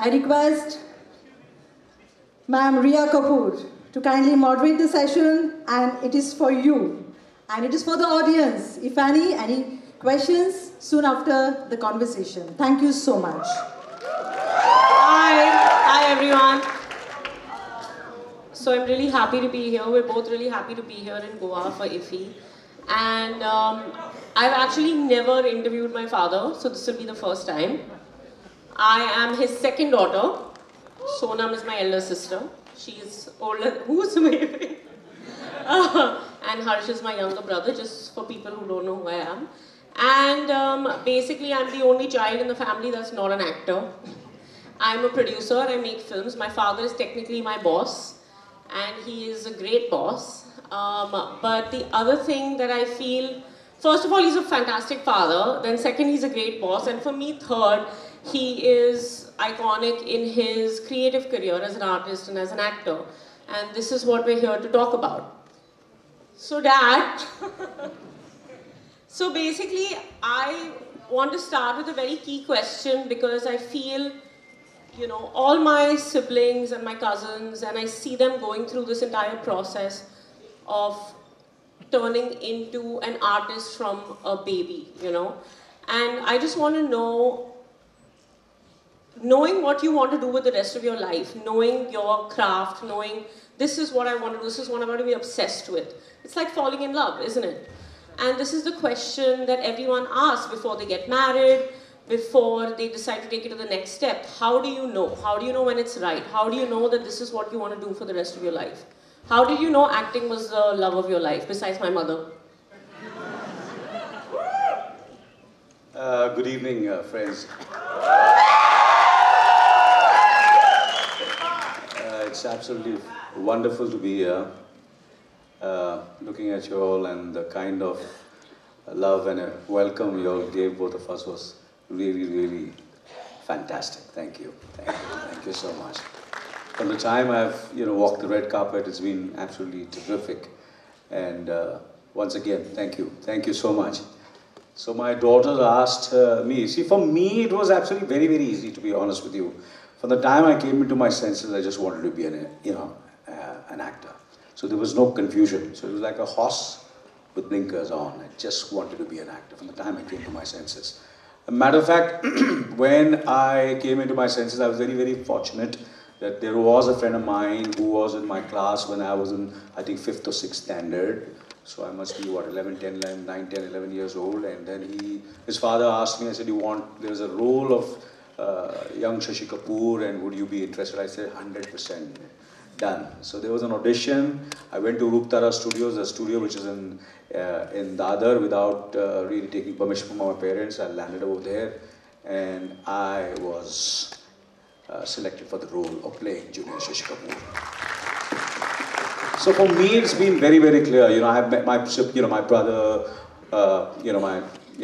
I request Ma'am Riya Kapoor to kindly moderate the session, and it is for you. And it is for the audience. If any questions soon after the conversation. Thank you so much. Hi everyone. So I'm really happy to be here. We're both really happy to be here in Goa for IFFI. And I've actually never interviewed my father, so this will be the first time. I am his second daughter. Sonam is my elder sister. She's older. Who's waving? And Harsh is my younger brother, just for people who don't know who I am. And basically, I'm the only child in the family that's not an actor. I'm a producer, I make films. My father is technically my boss, and he is a great boss. But the other thing that I feel, first of all, he's a fantastic father. Then second, he's a great boss. And for me, third, he is iconic in his creative career as an artist and as an actor. And this is what we're here to talk about. So Dad, so basically I want to start with a very key question, because I feel, you know, all my siblings and my cousins, and I see them going through this entire process of turning into an artist from a baby, you know. And I just want to know, knowing what you want to do with the rest of your life, knowing your craft, knowing this is what I want to do, this is what I'm going to be obsessed with. It's like falling in love, isn't it? And this is the question that everyone asks before they get married, before they decide to take it to the next step. How do you know? How do you know when it's right? How do you know that this is what you want to do for the rest of your life? How did you know acting was the love of your life, besides my mother? Good evening, friends. It's absolutely wonderful to be here, looking at you all, and the kind of love and welcome you all gave both of us was really, really fantastic. Thank you. Thank you so much. From the time I've walked the red carpet, it's been absolutely terrific. And once again, thank you so much. So my daughter asked me. See, for me, it was actually very, very easy, to be honest with you. From the time I came into my senses, I just wanted to be an actor. So there was no confusion. So it was like a horse with blinkers on. I just wanted to be an actor from the time I came to my senses. A matter of fact, when I came into my senses, I was very, very fortunate that there was a friend of mine who was in my class when I was in, I think, 5th or 6th standard. So I must be, what, 9, 10, 11 years old. And then his father asked me, I said, there's a role of young Shashi Kapoor, and would you be interested? I said, 100%. Done. So there was an audition. I went to Ruptara Studios, a studio which is in Dadar, without really taking permission from my parents. I landed over there, and I was selected for the role of playing Junior Shashi Kapoor. So for me, it's been very, very clear. I have met my brother,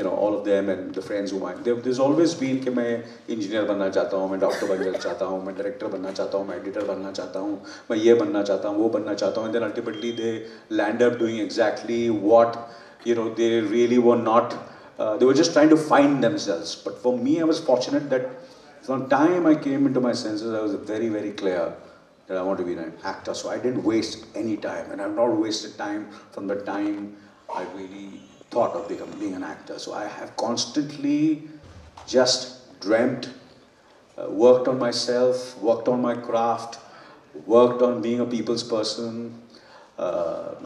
all of them, and the friends whom there's always been कि मैं engineer बनना चाहता हूँ, मैं doctor बनना चाहता हूँ, मैं director बनना चाहता हूँ, मैं editor बनना चाहता हूँ, मैं ये बनना चाहता हूँ, वो बनना चाहता हूँ, and then ultimately they land up doing exactly what they really were not. They were just trying to find themselves. But for me, I was fortunate that from the time I came into my senses, I was very, very clear that I want to be an actor. So I didn't waste any time, and I've not wasted time from the time I really thought of being an actor. So I have constantly just dreamt, worked on myself, worked on my craft, worked on being a people's person. And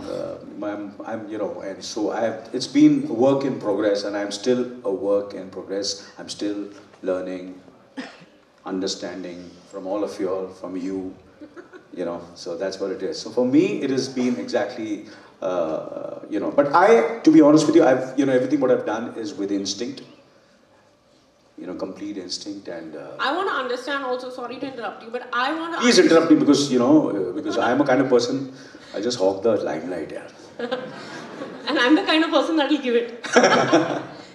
so it's been a work in progress, and I'm still a work in progress. I'm still learning, understanding from all of you all, from you, so that's what it is. So for me, it has been exactly, but to be honest with you, everything what I've done is with instinct, complete instinct. And I want to understand also, sorry to interrupt you, but I want to please interrupt me, because, because I'm a kind of person, I just hog the limelight, yeah. And I'm the kind of person that will give it.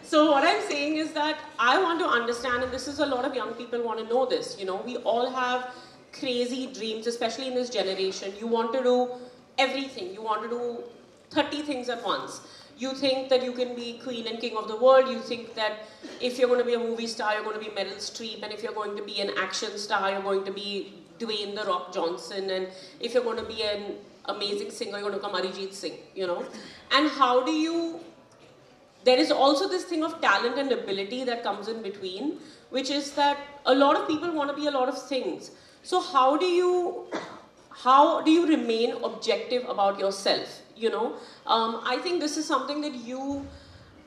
So what I'm saying is that I want to understand, and this is a lot of young people want to know this, we all have crazy dreams, especially in this generation. You want to do everything. You want to do 30 things at once. You think that you can be queen and king of the world. You think that if you're going to be a movie star, you're going to be Meryl Streep. And if you're going to be an action star, you're going to be Dwayne The Rock Johnson. And if you're going to be an amazing singer, you're going to become Arijit Singh, you know. And how do you... There is also this thing of talent and ability that comes in between, which is that a lot of people want to be a lot of things. So how do you remain objective about yourself, you know? I think this is something that you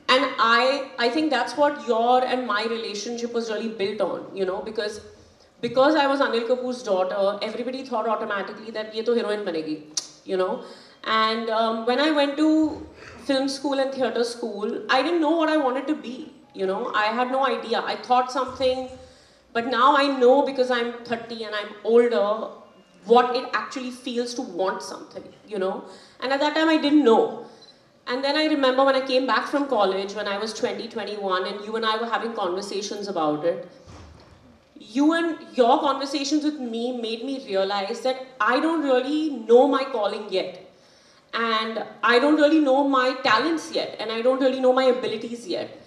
and I think that's what your and my relationship was really built on, you know, because I was Anil Kapoor's daughter, everybody thought automatically that ye to heroine banegi, you know. And when I went to film school and theatre school, I didn't know what I wanted to be, you know. I had no idea. I thought something, but now I know because I'm 30 and I'm older, what it actually feels to want something, you know. And at that time I didn't know. And then I remember when I came back from college, when I was 20, 21, and you and I were having conversations about it, you and your conversations with me made me realize that I don't really know my calling yet. And I don't really know my talents yet. And I don't really know my abilities yet.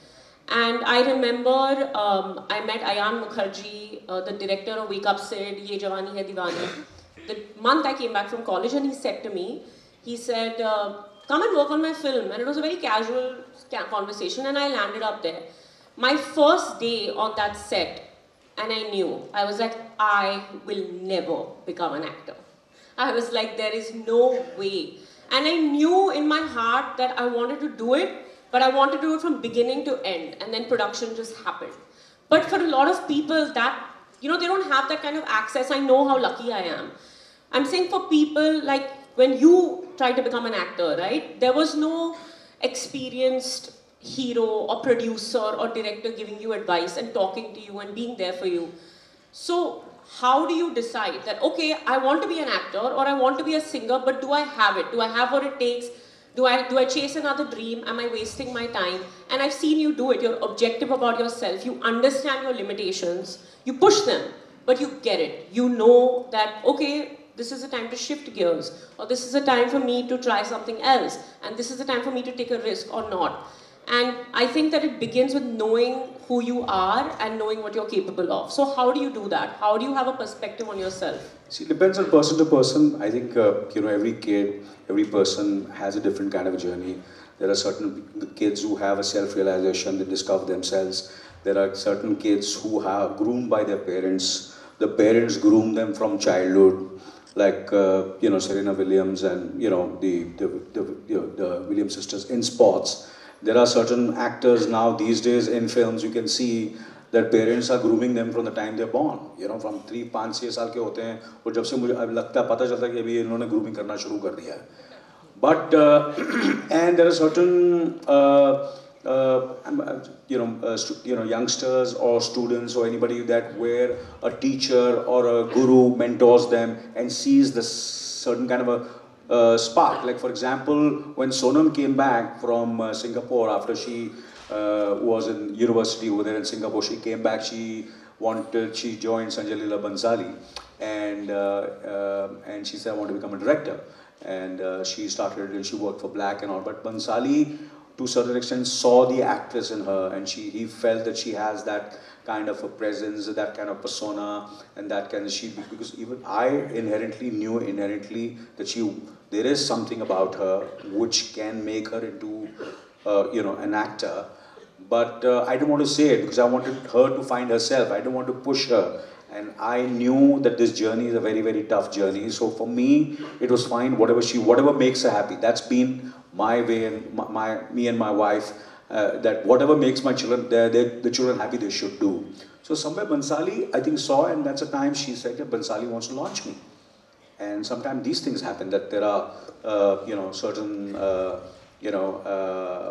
And I remember I met Ayan Mukherjee, the director of Wake Up Sid, Ye Jawani Hai Diwani. The month I came back from college, and he said to me, he said, come and work on my film. And it was a very casual conversation, and I landed up there. My first day on that set, and I knew, I was like, I will never become an actor. I was like, there is no way. And I knew in my heart that I wanted to do it, but I wanted to do it from beginning to end, and then production just happened. But for a lot of people, that, you know, they don't have that kind of access. I know how lucky I am. I'm saying for people, like when you tried to become an actor, right? There was no experienced hero or producer or director giving you advice and talking to you and being there for you. So how do you decide that, okay, I want to be an actor or I want to be a singer, but do I have it? Do I have what it takes? Do I chase another dream? Am I wasting my time? And I've seen you do it. You're objective about yourself. You understand your limitations. You push them, but you get it. You know that, okay, this is a time to shift gears, or this is a time for me to try something else, and this is a time for me to take a risk or not. And I think that it begins with knowing who you are and knowing what you're capable of. So how do you do that? How do you have a perspective on yourself? See, it depends on person to person. I think, you know, every kid, every person has a different kind of a journey. There are certain kids who have a self-realization, they discover themselves. There are certain kids who are groomed by their parents. The parents groom them from childhood. Like, you know, Serena Williams and, you know, the Williams sisters in sports. There are certain actors now these days in films, you can see that parents are grooming them from the time they're born. You know, from 3-5-6 साल के होते हैं और जब से मुझे अब लगता है पता चलता है कि अभी इन्होंने grooming करना शुरू कर दिया है. But and there are certain you know, youngsters or students or anybody that where a teacher or a guru mentors them and sees this certain kind of a spark. Like for example, when Sonam came back from Singapore after she was in university over there in Singapore, she came back, she joined Sanjay Leela Bhansali, and she said, I want to become a director. And she worked for Black and all, but Bhansali to a certain extent saw the actress in her, and he felt that she has that kind of a presence, that kind of persona, and that kind of because even I inherently knew that there is something about her which can make her into you know, an actor. But I didn't want to say it because I wanted her to find herself. I didn't want to push her. And I knew that this journey is a very, very tough journey. So for me, it was fine, whatever makes her happy. That's been my way, and me and my wife, that whatever makes my children, the children happy, they should do. So somewhere Bhansali, I think, saw, and that's a time she said that Bhansali wants to launch me. And sometimes these things happen, that there are, you know, certain, you know,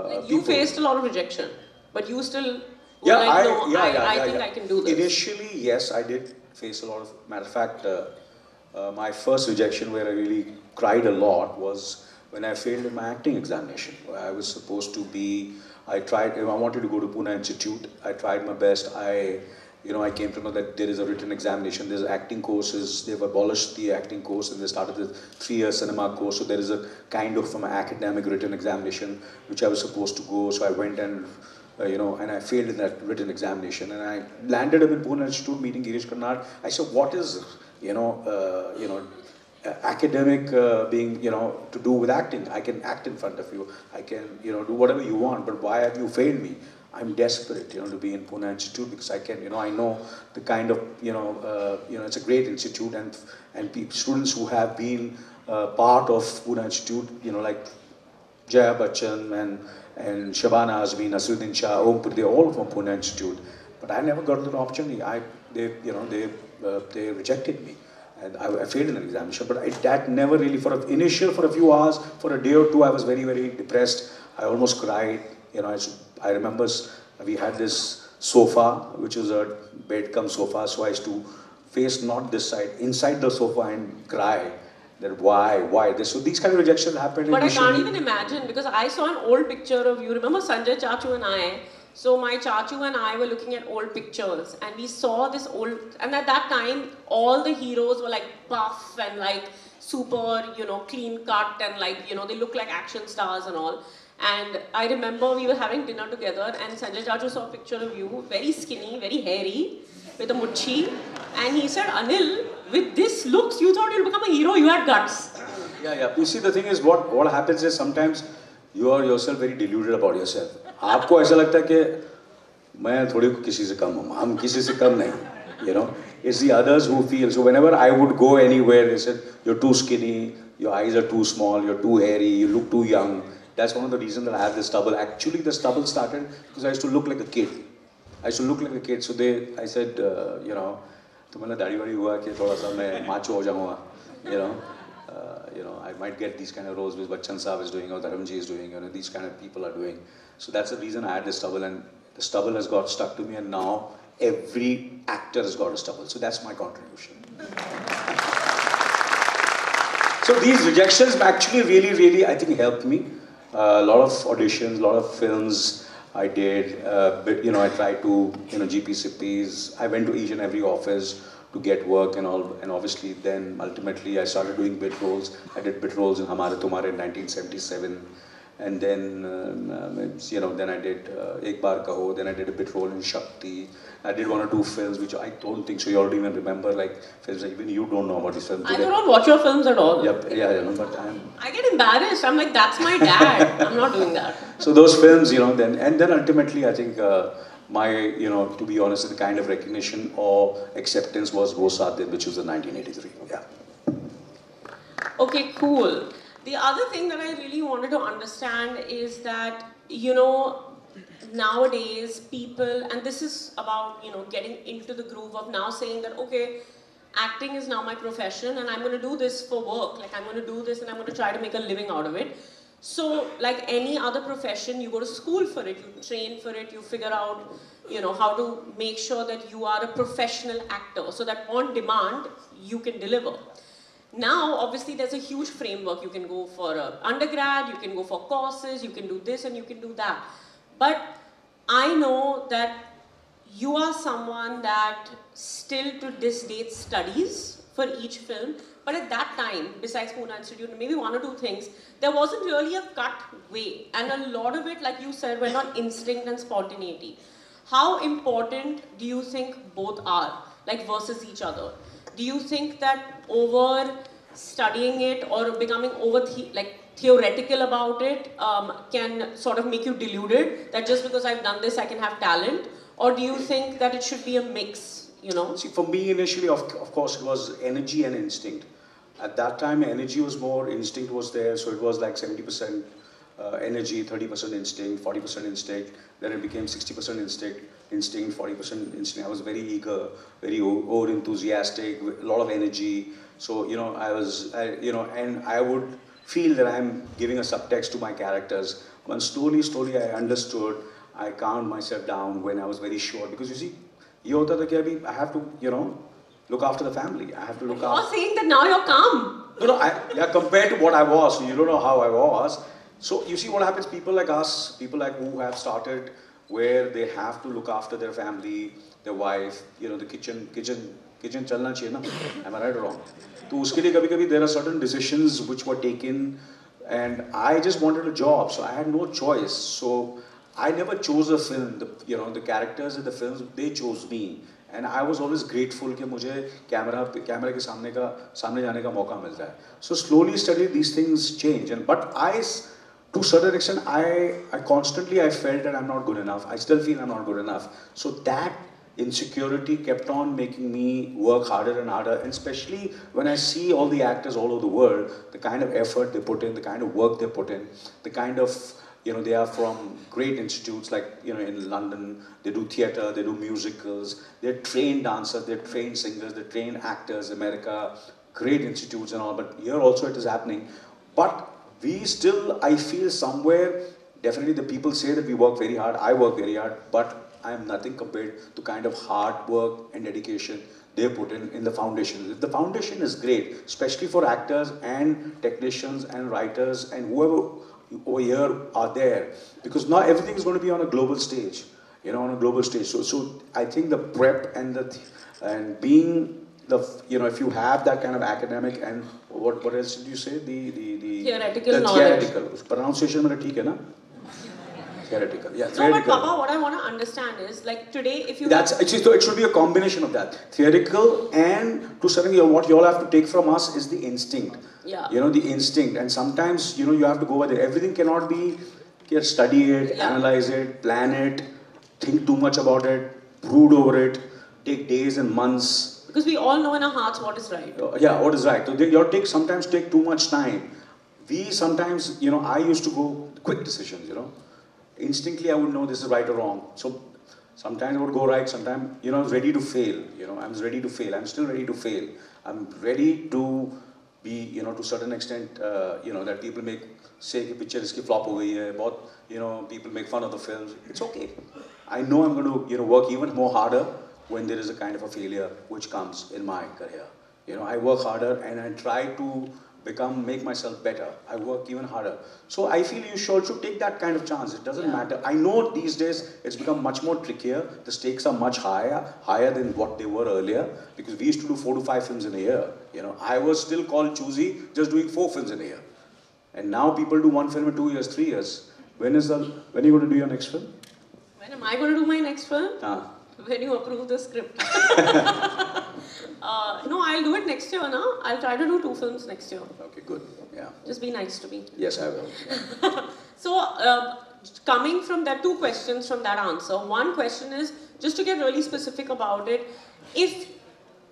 like you faced a lot of rejection, but you still... Yeah, I think I can do this. Initially, yes, I did face a lot of... Matter of fact, my first rejection where I really cried a lot was when I failed in my acting examination. I was supposed to be... I wanted to go to Pune Institute. I tried my best. I you know, I came to know that there is a written examination, there's acting courses, they've abolished the acting course and they started the 3-year cinema course. So there is a kind of an academic written examination which I was supposed to go. So I went and, you know, and I failed in that written examination. And I landed up in Pune Institute meeting Girish Karnad. I said, what is, academic being, you know, to do with acting? I can act in front of you. I can, you know, do whatever you want, but why have you failed me? I'm desperate, you know, to be in Pune Institute because I can, you know, I know the kind of, it's a great institute and students who have been part of Pune Institute, you know, like Jaya Bachchan and Shabana Azmi, Nasruddin Shah, Om Puri, they're all from Pune Institute. But I never got the opportunity. They rejected me. And I failed in an examination, but that never really, for a few hours, for a day or two, I was very, very depressed. I almost cried. You know, I remember we had this sofa, which was a bed cum sofa, so I used to face not this side, inside the sofa and cry. That why this? So these kind of rejections happen. But I can't even imagine because I saw an old picture of you. Remember Sanjay Chachu and I? So my Chachu and I were looking at old pictures and we saw this old, and at that time all the heroes were like buff and like super, you know, clean cut and like, you know, they look like action stars and all. And I remember we were having dinner together and Sanjay Chachu saw a picture of you, very skinny, very hairy, with a muchi. And he said, Anil, with this looks, you thought you'll become a hero, you had guts. Yeah. You see, the thing is, what happens is sometimes you are yourself very deluded about yourself. आपको ऐसा लगता है कि मैं थोड़ी किसी से कम हूँ, हम किसी से कम नहीं, you know. It's the others who feel. So whenever I would go anywhere, they said, you're too skinny, your eyes are too small, you're too hairy, you look too young. That's one of the reasons that I have this stubble. Actually, the stubble started because I used to look like a kid. So I said, तुम्हारा दाढ़ी वाड़ी हुआ कि थोड़ा सा मैं macho हो जाऊँगा, you know, I might get these kind of roles which Bachchan Saab is doing or Dharamji is doing, you know, these kind of people are doing. So that's the reason I had this stubble, and the stubble has got stuck to me, and now every actor has got a stubble. So that's my contribution. So these rejections actually really, I think, helped me. A lot of auditions, a lot of films I did. But, you know, I tried to, you know, GP-CPs. I went to each and every office to get work and all. And obviously then, ultimately, I started doing bit roles. I did bit roles in Hamare Tumhare in 1977. And then, then I did Ek Baar Kaho, then I did a bit role in Shakti. I did 1 or 2 films, which I don't think so you all even remember, like films that even you don't know about these films. I don't watch your films at all. Yep, but I get embarrassed. I'm like, that's my dad. I'm not doing that. So those films, you know, then ultimately I think to be honest, the kind of recognition or acceptance was Wo Saath Din, which was in 1983. Yeah. Okay, cool. The other thing that I really wanted to understand is that, you know, nowadays people, and this is about, you know, getting into the groove of now saying that, okay, acting is now my profession and I'm going to do this for work. Like, I'm going to do this and I'm going to try to make a living out of it. So, like any other profession, you go to school for it, you train for it, you figure out, you know, how to make sure that you are a professional actor so that on demand, you can deliver. Now, obviously, there's a huge framework. You can go for undergrad, you can go for courses, you can do this and you can do that. But I know that you are someone that still to this date studies for each film. But at that time, besides Pune Institute, maybe 1 or 2 things, there wasn't really a cut way. And a lot of it, like you said, went on instinct and spontaneity. How important do you think both are, like versus each other? Do you think that over studying it or becoming over theoretical about it can sort of make you deluded that just because I've done this I can have talent? Or do you think that it should be a mix, you know? See, for me initially, of course, it was energy and instinct. At that time, energy was more, instinct was there, so it was like 70% energy, 30% instinct, 40% instinct. Then it became 60% instinct, 40% instinct. I was very eager, very over-enthusiastic, a lot of energy. So, you know, and I would feel that I'm giving a subtext to my characters. When slowly I understood, I calmed myself down when I was very sure. Because you see, I have to, you know, look after the family. I have to look after... You're saying that now you're calm. No, compared to what I was, you don't know how I was. So you see what happens, people like us, people like who have started where they have to look after their family, their wife, the kitchen chalna chahiye na. Am I right or wrong? So uske liye kabhi there are certain decisions which were taken, and I just wanted a job, so I had no choice. So I never chose a film. The characters in the films, they chose me. And I was always grateful कि मुझे camera के सामने जाने का मौका मिलता है. So slowly, steadily, these things change. But to a certain extent, I constantly felt that I'm not good enough. I still feel I'm not good enough. So that insecurity kept on making me work harder and harder. And especially when I see all the actors all over the world, the kind of effort they put in, the kind of work they put in, the kind of they are from great institutes like, in London, they do theatre, they do musicals, they're trained dancers, they're trained singers, they're trained actors, America, great institutes and all, but here also it is happening. But we still, I feel somewhere, definitely the people say that we work very hard, I work very hard, but I am nothing compared to kind of hard work and dedication they put in the foundation. The foundation is great, especially for actors and technicians and writers and whoever over here are there, because not everything is going to be on a global stage, on a global stage. So I think the prep and being if you have that kind of academic and what else did you say? The theoretical knowledge. Theoretical. Pronunciation mein theek hai na? Theoretical. Yeah. No, Theoretical. but Papa, what I want to understand is, like today, if you... So it should be a combination of that. Theoretical and to something, what you all have to take from us is the instinct. Yeah. The instinct. And sometimes, you have to go by there. Everything cannot be, study it, analyze it, plan it, think too much about it, brood over it, take days and months. Because we all know in our hearts what is right. Yeah, what is right. So you sometimes take too much time. We sometimes, I used to go quick decisions, Instinctively, I would know this is right or wrong. So sometimes I would go right, sometimes, I was ready to fail. I was ready to fail. I'm still ready to fail. I'm ready to be, to a certain extent, that people say that picture iski flop ho gayi hai, people make fun of the films. It's okay. I know I'm going to, work even more harder when there is a kind of a failure which comes in my career. I work harder and I try to make myself better. I work even harder. So I feel you should take that kind of chance. It doesn't matter. I know these days it's become much more trickier. The stakes are much higher than what they were earlier, because we used to do 4 to 5 films in a year. I was still called choosy just doing 4 films in a year. And now people do 1 film in 2 years, 3 years. When are you going to do your next film? When am I going to do my next film? When you approve the script. No, I'll do it next year, na? I'll try to do 2 films next year. Okay, good. Yeah. Just be nice to me. Yes, I will. So, coming from that, 2 questions from that answer. One question is, just to get really specific about it, if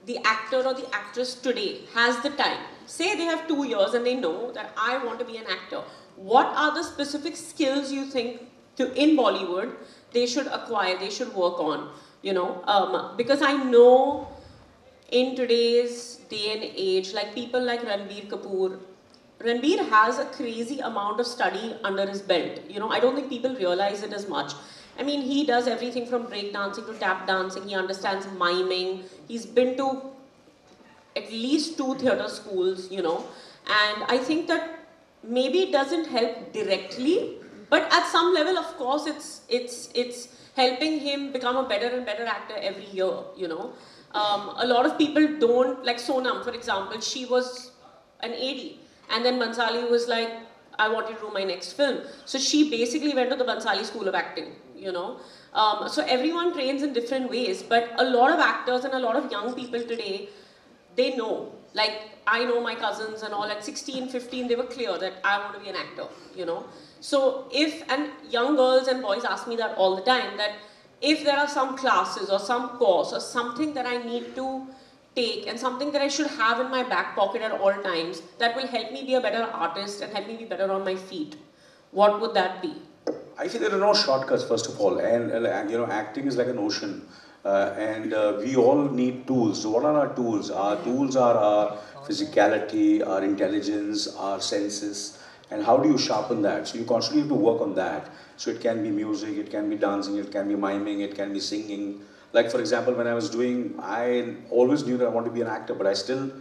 the actor or the actress today has the time, say they have 2 years and they know that I want to be an actor, what are the specific skills you think in Bollywood they should acquire, they should work on? Because I know in today's day and age, like people like Ranbir Kapoor, Ranbir has a crazy amount of study under his belt. I don't think people realize it as much. I mean, he does everything from break dancing to tap dancing. He understands miming. He's been to at least 2 theatre schools, And I think that maybe it doesn't help directly, but at some level, of course, it's helping him become a better and better actor every year, A lot of people don't, like Sonam, for example, she was an AD. And then Bansali was like, I want you to do my next film. So she basically went to the Bansali School of Acting, So everyone trains in different ways, but a lot of actors and a lot of young people today, they know. Like, I know my cousins and all, at 16, 15, they were clear that I want to be an actor, So and young girls and boys ask me that all the time, that if there are some classes or some course or something that I need to take and something that I should have in my back pocket at all times that will help me be a better artist and help me be better on my feet, what would that be? I feel there are no shortcuts, first of all, and acting is like an ocean, and we all need tools. So what are our tools? Our tools are our physicality, our intelligence, our senses, and how do you sharpen that? So you constantly have to work on that. So it can be music, it can be dancing, it can be miming, it can be singing. Like, for example, when I was I always knew that I wanted to be an actor, but I still,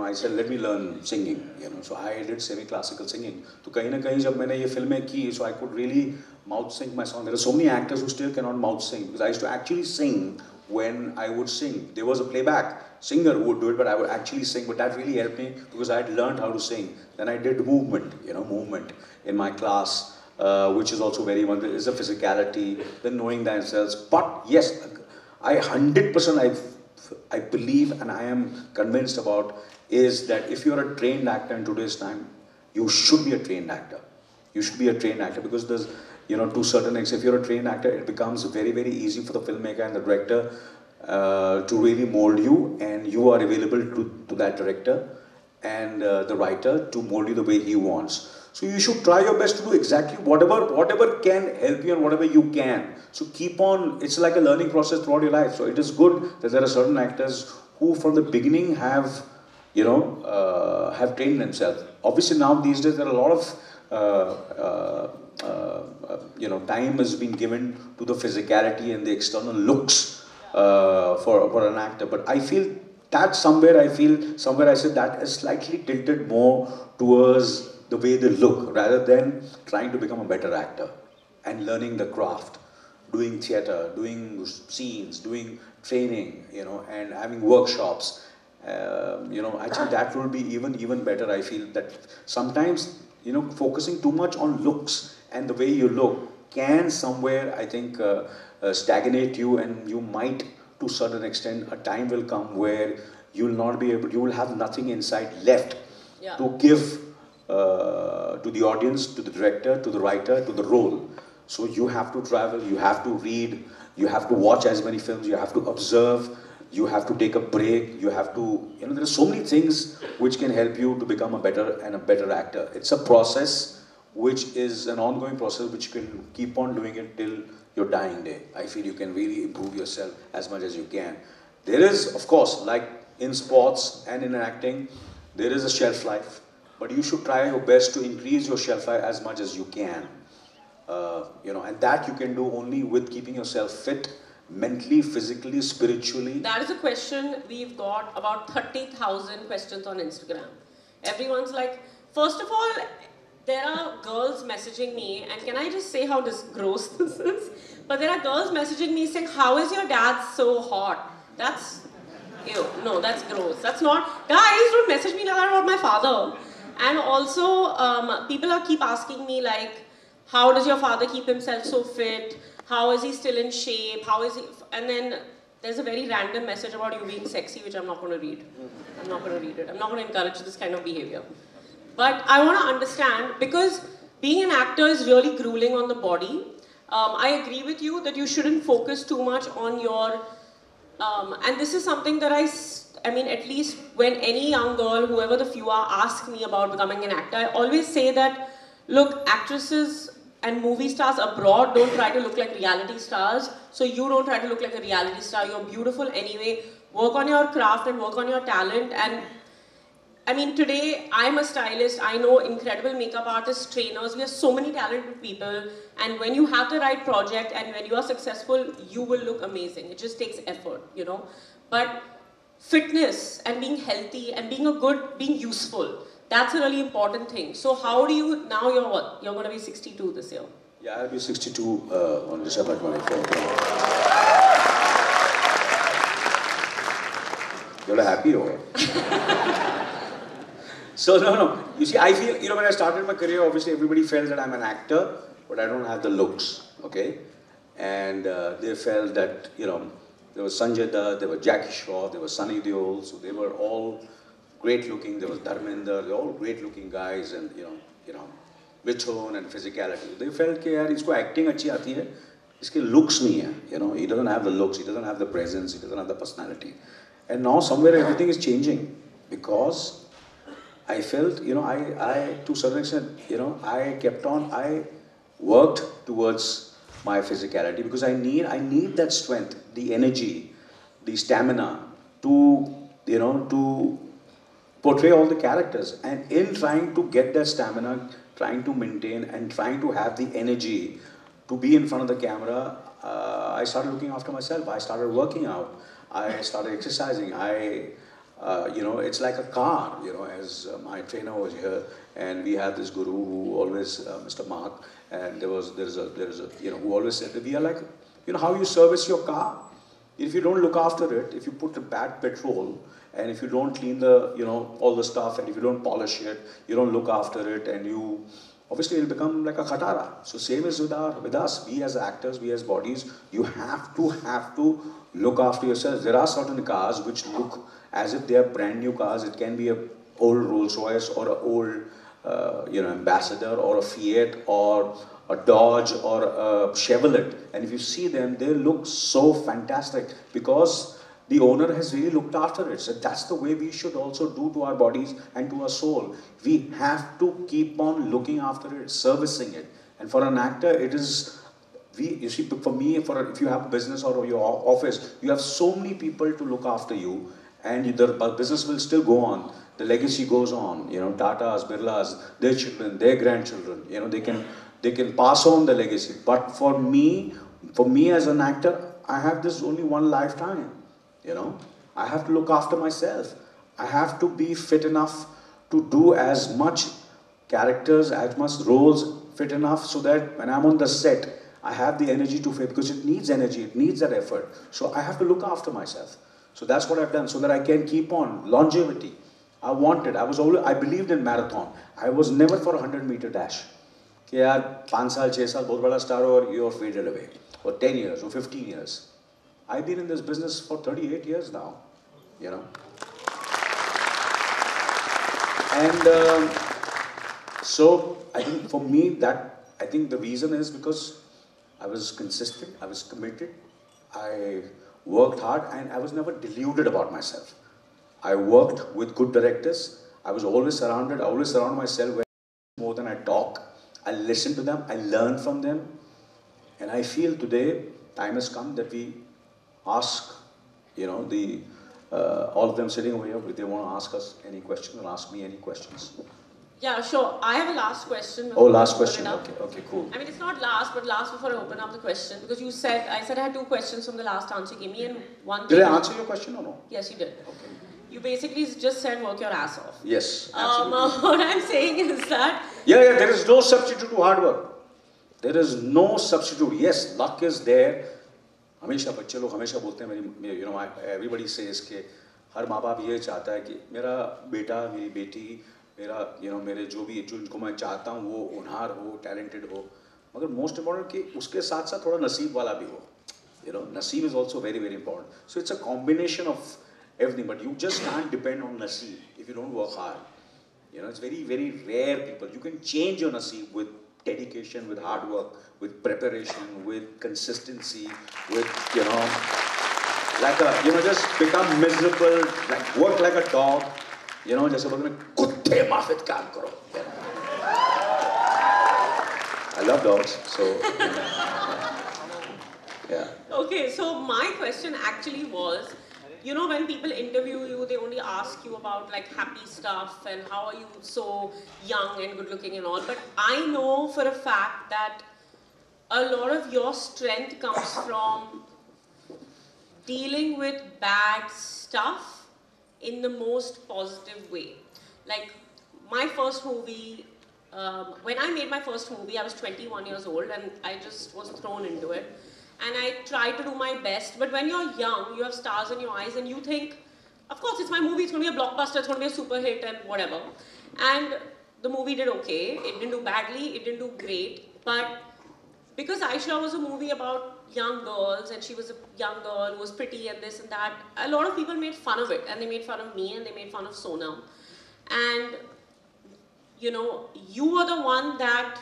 I said, let me learn singing, So I did semi-classical singing. So kahin na kahin jab maine ye filmein ki, so I could really mouth sing my song. There are so many actors who still cannot mouth sing, because I used to actually sing when I would sing. There was a playback singer who would do it, but I would actually sing. But that really helped me because I had learned how to sing. Then I did movement, movement in my class, which is also very much, is a physicality, then knowing themselves. But yes, I 100% I believe and I am convinced about is that if you're a trained actor in today's time, you should be a trained actor. You should be a trained actor because there's, to certain extent, if you're a trained actor, it becomes very, very easy for the filmmaker and the director to really mold you, and you are available to that director and the writer to mold you the way he wants. So you should try your best to do exactly whatever can help you and whatever you can. So keep on, it's like a learning process throughout your life. So it is good that there are certain actors who from the beginning have, have trained themselves. Obviously now these days there are a lot of, time has been given to the physicality and the external looks for an actor. But I feel that somewhere I said that is slightly tilted more towards the way they look rather than trying to become a better actor and learning the craft, doing theatre, doing scenes, doing training, and having workshops. I think that will be even better. I feel that sometimes, focusing too much on looks and the way you look can somewhere, I think, stagnate you, and you might, to a certain extent, a time will come where you will have nothing inside left to give to the audience, to the director, to the writer, to the role. So you have to travel, you have to read, you have to watch as many films, you have to observe, you have to take a break, you have to, there are so many things which can help you to become a better actor. It's a process which is an ongoing process which you can keep on doing it till your dying day. I feel you can really improve yourself as much as you can. There is, of course, like in sports and in acting, there is a shelf life. But you should try your best to increase your shelf life as much as you can. And that you can do only with keeping yourself fit, mentally, physically, spiritually. That is a question. We've got about 30,000 questions on Instagram. Everyone's like, first of all, there are girls messaging me, and can I just say how gross this is? But there are girls messaging me saying, how is your dad so hot? That's, ew, no, that's gross. That's not, guys, don't message me like that about my father. And also, people keep asking me like, how does your father keep himself so fit? How is he still in shape? How is he? And then there's a very random message about you being sexy, which I'm not going to read. I'm not going to read it. I'm not going to encourage this kind of behavior. But I want to understand, because being an actor is really grueling on the body. I agree with you that you shouldn't focus too much on your, and this is something that I mean, at least when any young girl, whoever the few are, ask me about becoming an actor, I always say that, look, actresses and movie stars abroad don't try to look like reality stars, so you don't try to look like a reality star. You're beautiful anyway. Work on your craft and work on your talent. And I mean, today, I'm a stylist. I know incredible makeup artists, trainers. We have so many talented people. And when you have the right project and when you are successful, you will look amazing. It just takes effort, But fitness and being healthy and being useful, that's a really important thing. So how do you, now you're what? You're going to be 62 this year. Yeah, I'll be 62 on December 24th. You're happy or what? So no. You see, I feel, when I started my career, obviously everybody felt that I'm an actor, but I don't have the looks, okay? And they felt that, there was Sanjay Dutt, there was Jackie Shroff, there was Sunny Deol, so they were all great looking. There was Dharmender, they're all great looking guys, and with tone and physicality. They felt that yaar, isko acting achhi aati hai, iske looks nahi hai, he doesn't have the looks, he doesn't have the presence, he doesn't have the personality. And now somewhere everything is changing because I felt, I to a certain extent, I worked towards my physicality because I need that strength, the energy, the stamina to, to portray all the characters. And in trying to get that stamina, trying to maintain and trying to have the energy to be in front of the camera, I started looking after myself. I started working out. I started exercising. It's like a car, as my trainer was here, and we had this guru who always, Mr. Mark, and there's a who always said that we are like, how you service your car, If you don't look after it, if you put a bad petrol, and if you don't clean the, all the stuff, and if you don't polish it, you don't look after it, and you, obviously it'll become like a khatara. So same is with us. We as actors, we as bodies, you have to look after yourselves. There are certain cars which look as if they are brand new cars. It can be a old Rolls Royce or an old, Ambassador or a Fiat or a Dodge or a Chevrolet. And if you see them, they look so fantastic because the owner has really looked after it. So that's the way we should also do to our bodies and to our soul. We have to keep on looking after it, servicing it. And for an actor, it is, you see, for me, if you have a business or your office, you have so many people to look after you, and the business will still go on. The legacy goes on. Tatas, Birlas, their children, their grandchildren, they can pass on the legacy. But for me as an actor, I have this only one lifetime. I have to look after myself. I have to be fit enough to do as much characters, as much roles fit enough so that when I'm on the set, I have the energy to fit, because it needs energy, it needs that effort. So I have to look after myself. So that's what I've done, so that I can keep on. Longevity. I believed in marathon. I was never for a 100-meter dash. कि यार 5 साल 6 साल बहुत बड़ा star हो और you're faded away. Or 10 years or 15 years. I've been in this business for 38 years now, And so I think for me the reason is because I was consistent, I was committed, I worked hard, and I was never deluded about myself. I worked with good directors. I always surround myself with more than I talk. I listen to them, I learn from them. And I feel today, time has come that we ask, all of them sitting over here, if they want to ask us any questions or ask me any questions. Yeah, sure. I have a last question. Oh, last question. Okay, cool. I mean, it's not last, but last before I open up the question, because I said I had 2 questions from the last answer you gave me, and one. Did I answer your question or no? Yes, you did. Okay. You basically just said work your ass off. Yes, absolutely. What I'm saying is that... Yeah, there is no substitute to hard work. There is no substitute. Yes, luck is there. हमेशा बच्चे लोग हमेशा बोलते हैं everybody says कि हर माँ बाप ये चाहता है कि मेरा बेटा मेरी बेटी मेरा मेरे जो इनको मैं चाहता हूँ वो होनहार हो, talented हो, मगर most important कि उसके साथ साथ थोड़ा नसीब वाला भी हो. Naseeb is also very, very important. So it's a combination of everything, but you just can't depend on naseeb if you don't work hard. It's very, very rare people. You can change your naseeb with dedication, with hard work, with preparation, with consistency, with, just become miserable, like work like a dog, जैसे बोलते हैं कुत्ते माफिक काम करो. I love dogs, so yeah. Okay, so my question actually was, when people interview you, they only ask you about like happy stuff and how are you so young and good looking and all. But I know for a fact that a lot of your strength comes from dealing with bad stuff in the most positive way. Like my first movie, when I made my first movie, I was 21 years old and I just was thrown into it. And I tried to do my best, but when you're young, you have stars in your eyes and you think, of course it's my movie, it's going to be a blockbuster, it's going to be a super hit and whatever. And the movie did okay, it didn't do badly, it didn't do great, but because Aisha was a movie about young girls and she was a young girl who was pretty and this and that, a lot of people made fun of it, and they made fun of me and they made fun of Sonam. And you were the one that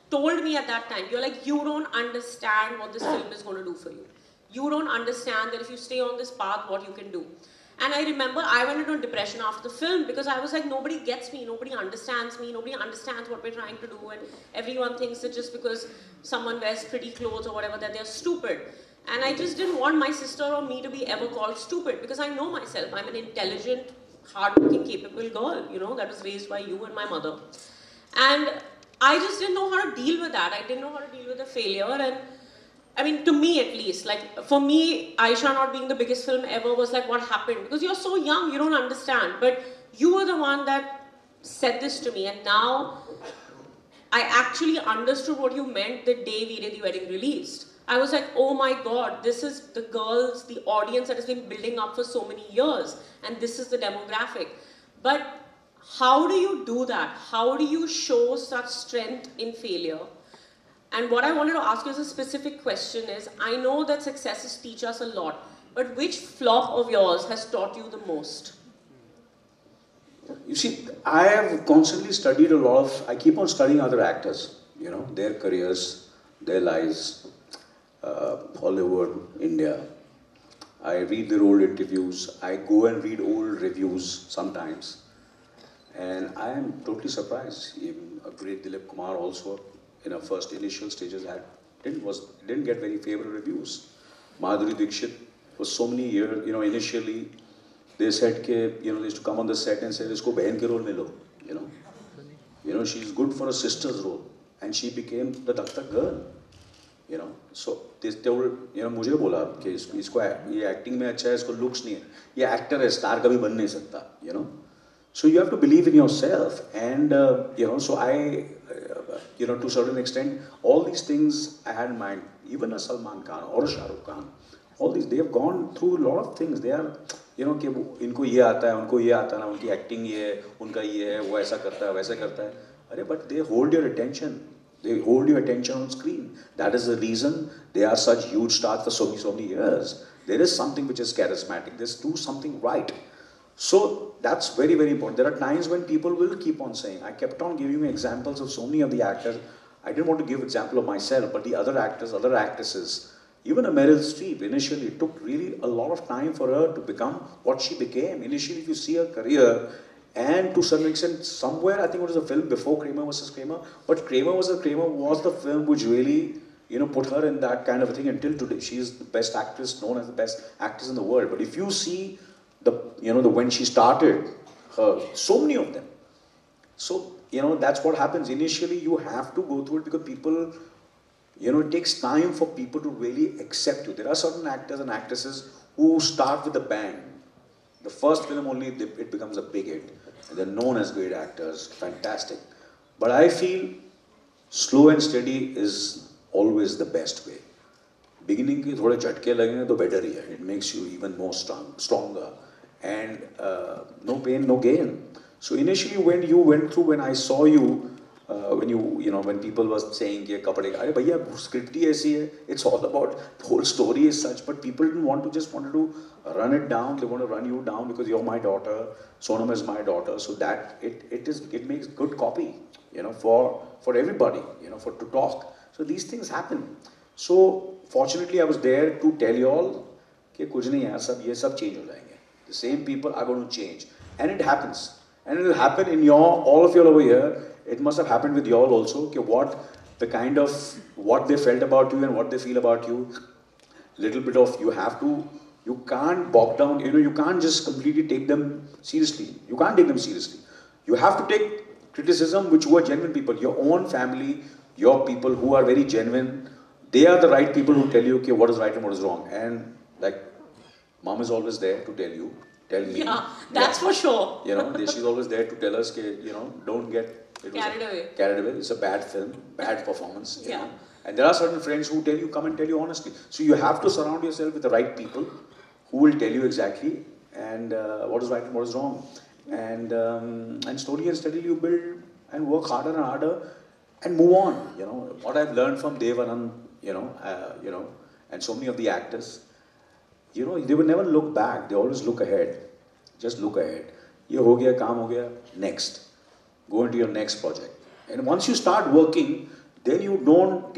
told me at that time, you're like, you don't understand what this film is going to do for you. You don't understand that if you stay on this path, what you can do. And I remember I went into depression after the film because I was like, nobody gets me, nobody understands what we're trying to do, and everyone thinks that just because someone wears pretty clothes or whatever, that they're stupid. And I just didn't want my sister or me to be ever called stupid, because I know myself. I'm an intelligent, hardworking, capable girl, that was raised by you and my mother. And I just didn't know how to deal with that. I didn't know how to deal with the failure. And I mean, to me at least, like for me, Aisha not being the biggest film ever was like, what happened? Because you're so young, you don't understand. But you were the one that said this to me. And now I actually understood what you meant the day We Did the Wedding released. I was like, oh my God, this is the girls, the audience that has been building up for so many years, and this is the demographic. But how do you do that? How do you show such strength in failure? And what I wanted to ask you as a specific question is, I know that successes teach us a lot, but which flop of yours has taught you the most? You see, I have constantly studied a lot of, I keep on studying other actors, you know, their careers, their lives, Hollywood, India. I read their old interviews, I go and read old reviews sometimes. And I am totally surprised. Even a great Dilip Kumar also, in our first initial stages, didn't get very favorable reviews. Madhuri Dixit, for so many years, you know, initially, they said, they used to come on the set and say, isko behan ke role mein lo, you know. You know, she's good for a sister's role. And she became the Daktak girl, you know. So, they told, you know, मुझे बोला कि इसको ये acting में अच्छा है, इसको looks नहीं है. ये actor है, star कभी बन नहीं सकता, you know. So you have to believe in yourself, and you know. So I, you know, to a certain extent, all these things I had in mind. Even a Salman Khan or a Shah Rukh Khan, all these, they have gone through a lot of things. They are, you know, कि इनको ये आता है, उनको ये आता है ना, उनकी acting ये है, उनका ये है, वो ऐसा करता है, वैसा करता है. अरे, but they hold your attention. They hold your attention on screen. That is the reason they are such huge stars for so many years. There is something which is charismatic. They do something right. So that's very, very important. There are times when people will keep on saying, I kept on giving you examples of so many of the actors. I didn't want to give example of myself, but the other actors, other actresses, even a Meryl Streep, initially it took really a lot of time for her to become what she became. Initially, if you see her career, and to a certain extent, somewhere, I think it was a film before Kramer versus Kramer, but Kramer was the film which really, you know, put her in that kind of a thing until today. She is the best actress, known as the best actress in the world. But if you see when she started, so many of them. So, you know, that's what happens. Initially, you have to go through it because people, you know, it takes time for people to really accept you. There are certain actors and actresses who start with a bang. The first film only, it becomes a big hit. And they're known as great actors, fantastic. But I feel slow and steady is always the best way. Beginning के थोड़े झटके लगेंगे तो better ही है. It makes you even more stronger. And no pain, no gain. So initially when I saw you, when people were saying कि कपड़े, अरे भैया script ही ऐसी है, it's all about, the whole story is such, but people didn't wanted to run it down. They want to run you down because you're my daughter, Sonam is my daughter, so that it makes good copy, you know, for everybody, you know, to talk. So these things happen. So fortunately I was there to tell you all कि कुछ नहीं है, ये सब change हो जाएंगे. The same people are going to change. And it happens. And it will happen in all of you over here. It must have happened with you all also. What they felt about you and what they feel about you. Little bit of, you can't bog down, you know, you can't just completely take them seriously. You can't take them seriously. You have to take criticism which were genuine people. Your own family, your people who are very genuine, they are the right people who tell you okay, what is right and what is wrong. And like, Mom is always there to tell me. Yeah, that's for sure. You know, she's always there to tell us, you know, don't get carried away. It's a bad film, bad performance. You know? And there are certain friends who come and tell you honestly. So you have to surround yourself with the right people who will tell you exactly and what is right and what is wrong. And slowly and steadily you build and work harder and harder and move on. You know, what I've learned from Dev Anand, and so many of the actors, you know, they will never look back. They always look ahead. Just look ahead. Ye ho gaya, kaam ho gaya, next. Go into your next project. And once you start working, then you don't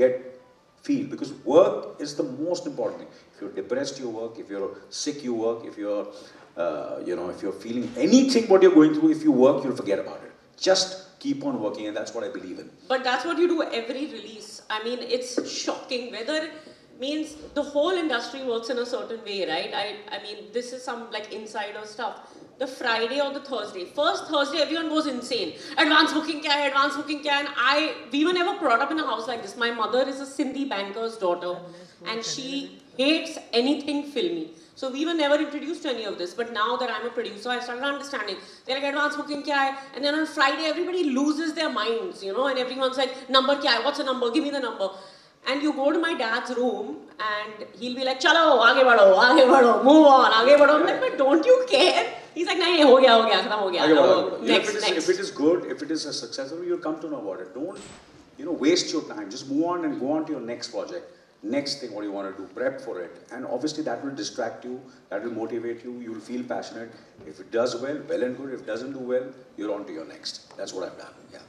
feel, because work is the most important thing. If you're depressed, you work. If you're sick, you work. If you're, if you're feeling anything what you're going through, if you work, you'll forget about it. Just keep on working, and that's what I believe in. But that's what you do every release. I mean, it's shocking. Whether means the whole industry works in a certain way, right? I mean, this is some like insider stuff. The Friday or the Thursday. First Thursday, everyone goes insane. Advance booking kya hai, advance booking kya hai. And we were never brought up in a house like this. My mother is a Sindhi banker's daughter and she hates anything filmy. So we were never introduced to any of this. But now that I'm a producer, I started understanding. They're like, advance booking kya hai? And then on Friday, everybody loses their minds, you know, and everyone's like, number kya hai? What's the number? Give me the number. And you go to my dad's room and he'll be like, chalo, aage badho, move on, aage badho. I'm like, but don't you care? He's like, nahi, ho gaya, khatam ho gaya. Next. If it is good, if it is a successful, you'll come to know about it. Don't, waste your time. Just move on and go on to your next project. Next thing, what you want to do, prep for it. And obviously that will distract you, that will motivate you, you'll feel passionate. If it does well, well and good. If it doesn't do well, you're on to your next. That's what I've done, yeah.